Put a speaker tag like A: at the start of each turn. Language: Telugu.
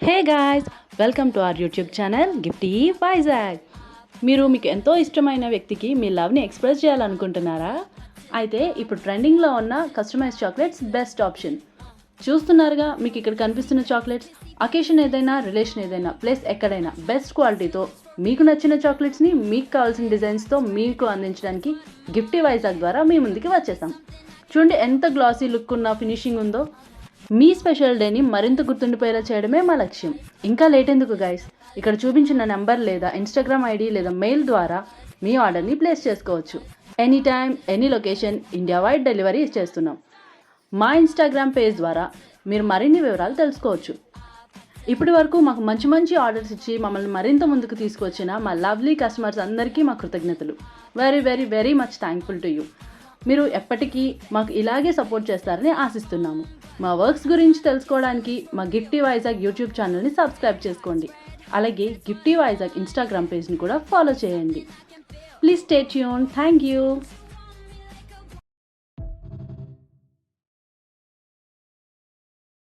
A: Hey guys, welcome to our YouTube channel Gifty Vizag. మీకు ఎంతో ఇష్టమైన వ్యక్తికి మీ లవ్ని ఎక్స్ప్రెస్ చేయాలనుకుంటున్నారా? అయితే ఇప్పుడు ట్రెండింగ్లో ఉన్న కస్టమైజ్ చాక్లెట్స్ బెస్ట్ ఆప్షన్. చూస్తున్నారుగా మీకు ఇక్కడ కనిపిస్తున్న చాక్లెట్స్. అకేషన్ ఏదైనా, రిలేషన్ ఏదైనా, ప్లేస్ ఎక్కడైనా బెస్ట్ క్వాలిటీతో మీకు నచ్చిన చాక్లెట్స్ని మీకు కావాల్సిన డిజైన్స్తో మీకు అందించడానికి గిఫ్టీ వైజాగ్ ద్వారా మీ ముందుకి వచ్చేసాం. చూడండి ఎంత గ్లాసీ లుక్ ఉన్న ఫినిషింగ్ ఉందో. మీ స్పెషల్ డేని మరింత గుర్తుండిపోయేలా చేయడమే మా లక్ష్యం. ఇంకా లేట్ ఎందుకు గైస్? ఇక్కడ చూపించిన నెంబర్ లేదా ఇన్స్టాగ్రామ్ ఐడి లేదా మెయిల్ ద్వారా మీ ఆర్డర్ని ప్లేస్ చేసుకోవచ్చు. Any time, any location, India wide delivery ఇచ్చేస్తున్నాం. మా ఇన్స్టాగ్రామ్ పేజ్ ద్వారా మీరు మరిన్ని వివరాలు తెలుసుకోవచ్చు. ఇప్పటి వరకు మాకు మంచి మంచి ఆర్డర్స్ ఇచ్చి మమ్మల్ని మరింత ముందుకు తీసుకొచ్చిన మా లవ్లీ కస్టమర్స్ అందరికీ మా కృతజ్ఞతలు. Very very very much thankful to you. మీరు ఎప్పటికీ మాకు ఇలాగే సపోర్ట్ చేస్తారని ఆశిస్తున్నాము. మా వర్క్స్ గురించి తెలుసుకోవడానికి మా గిఫ్టీ వైజాగ్ యూట్యూబ్ ఛానల్ని సబ్స్క్రైబ్ చేసుకోండి. అలాగే గిఫ్టీ వైజాగ్ ఇన్స్టాగ్రామ్ పేజ్ని కూడా ఫాలో చేయండి. Please stay tune. Thank you.